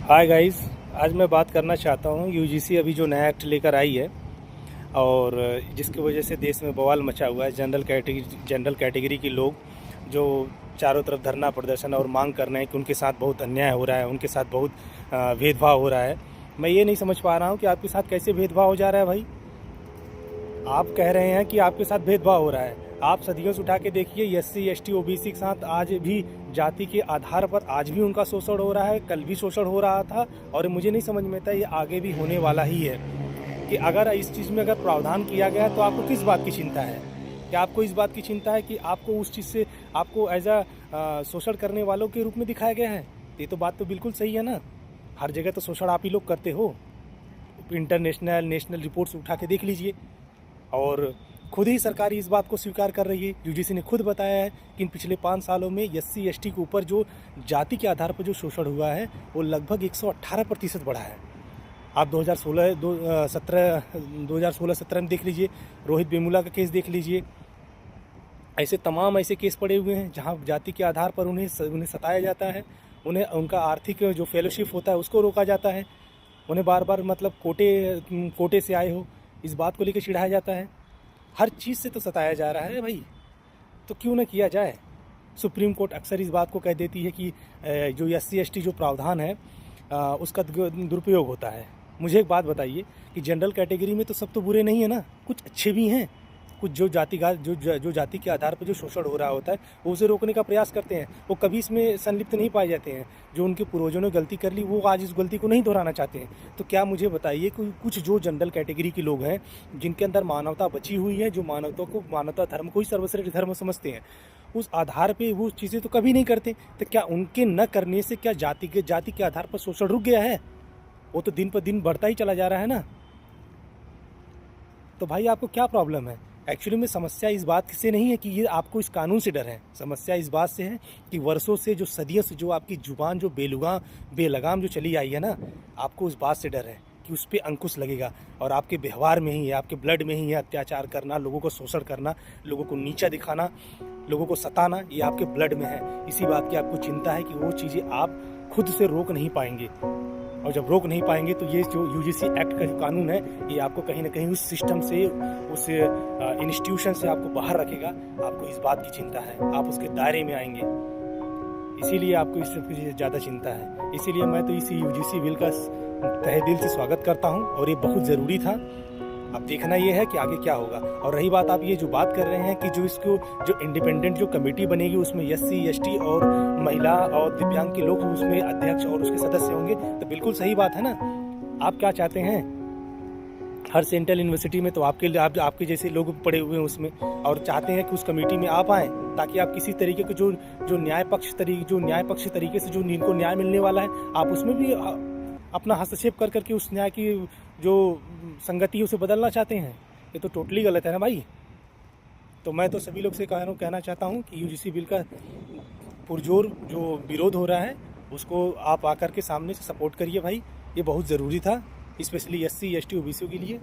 Hi guys, आज मैं बात करना चाहता हूँ। यूजीसी अभी जो नया एक्ट लेकर आई है और जिसकी वजह से देश में बवाल मचा हुआ है। जनरल कैटेगरी के लोग जो चारों तरफ धरना प्रदर्शन और मांग कर रहे हैं कि उनके साथ बहुत अन्याय हो रहा है, उनके साथ बहुत भेदभाव हो रहा है। मैं ये नहीं समझ पा रहा हूँ कि आपके साथ कैसे भेदभाव हो जा रहा है भाई। आप कह रहे हैं कि आपके साथ भेदभाव हो रहा है। आप सदियों से उठा के देखिए, SC ST OBC के साथ आज भी जाति के आधार पर आज भी उनका शोषण हो रहा है, कल भी शोषण हो रहा था और मुझे नहीं समझ में आता ये आगे भी होने वाला ही है। कि अगर इस चीज़ में अगर प्रावधान किया गया तो आपको किस बात की चिंता है? क्या आपको इस बात की चिंता है कि आपको उस चीज़ से आपको एज शोषण करने वालों के रूप में दिखाया गया है? ये तो बात तो बिल्कुल सही है ना। हर जगह तो शोषण आप ही लोग करते हो। इंटरनेशनल नेशनल रिपोर्ट्स उठा के देख लीजिए और खुद ही सरकार इस बात को स्वीकार कर रही है। यूजीसी ने खुद बताया है कि इन पिछले 5 सालों में SC ST के ऊपर जो जाति के आधार पर जो शोषण हुआ है वो लगभग 118% बढ़ा है। आप 2016-17 में देख लीजिए, रोहित वेमुला का केस देख लीजिए। ऐसे तमाम ऐसे केस पड़े हुए हैं जहां जाति के आधार पर उन्हें सताया जाता है, उन्हें उनका आर्थिक जो फेलोशिप होता है उसको रोका जाता है, उन्हें बार बार मतलब कोटे से आए हो इस बात को लेकर चिढ़ाया जाता है। हर चीज़ से तो सताया जा रहा है भाई, तो क्यों ना किया जाए। सुप्रीम कोर्ट अक्सर इस बात को कह देती है कि जो SC ST जो प्रावधान है उसका दुरुपयोग होता है। मुझे एक बात बताइए कि जनरल कैटेगरी में तो सब तो बुरे नहीं है ना, कुछ अच्छे भी हैं। कुछ जो जाति के आधार पर जो शोषण हो रहा होता है वो उसे रोकने का प्रयास करते हैं, वो कभी इसमें संलिप्त नहीं पाए जाते हैं। जो उनके पूर्वजों ने गलती कर ली वो आज इस गलती को नहीं दोहराना चाहते हैं। तो क्या मुझे बताइए कि कुछ जो जनरल कैटेगरी के लोग हैं जिनके अंदर मानवता बची हुई है, जो मानवता धर्म को ही सर्वश्रेष्ठ धर्म समझते हैं, उस आधार पर वो चीज़ें तो कभी नहीं करते। तो क्या उनके न करने से क्या जाति के आधार पर शोषण रुक गया है? वो तो दिन पर दिन बढ़ता ही चला जा रहा है ना। तो भाई आपको क्या प्रॉब्लम है? एक्चुअली में समस्या इस बात से नहीं है कि ये आपको इस कानून से डर है। समस्या इस बात से है कि वर्षों से जो सदियों से जो आपकी जुबान जो बेलगाम जो चली आई है ना, आपको उस बात से डर है कि उस पर अंकुश लगेगा और आपके व्यवहार में ही है, आपके ब्लड में ही है अत्याचार करना, लोगों को शोषण करना, लोगों को नीचा दिखाना, लोगों को सताना, ये आपके ब्लड में है। इसी बात की आपको चिंता है कि वो चीज़ें आप खुद से रोक नहीं पाएंगे और जब रोक नहीं पाएंगे तो ये जो यूजीसी एक्ट का जो कानून है ये आपको कहीं ना कहीं उस सिस्टम से, उस इंस्टीट्यूशन से आपको बाहर रखेगा। आपको इस बात की चिंता है, आप उसके दायरे में आएंगे, इसीलिए आपको इस सब की ज़्यादा चिंता है। इसीलिए मैं तो इसी यूजीसी बिल का तहे दिल से स्वागत करता हूँ और ये बहुत ज़रूरी था। अब देखना ये है कि आगे क्या होगा। और रही बात, आप ये जो बात कर रहे हैं कि जो इसको जो इंडिपेंडेंट जो कमेटी बनेगी उसमें SC ST और महिला और दिव्यांग के लोग उसमें अध्यक्ष और उसके सदस्य होंगे, तो बिल्कुल सही बात है ना। आप क्या चाहते हैं? हर सेंट्रल यूनिवर्सिटी में तो आपके जैसे लोग पड़े हुए हैं उसमें, और चाहते हैं कि उस कमेटी में आप आएँ ताकि आप किसी तरीके के जो न्याय पक्ष तरीके से जो इनको न्याय मिलने वाला है आप उसमें भी अपना हस्तक्षेप कर करके उस न्याय की जो संगति है उसे बदलना चाहते हैं। ये तो टोटली गलत है ना भाई। तो मैं तो सभी लोग से कहना चाहता हूँ कि यूजीसी बिल का पुरजोर जो विरोध हो रहा है उसको आप आकर के सामने से सपोर्ट करिए भाई। ये बहुत ज़रूरी था, स्पेशली SC ST OBC के लिए।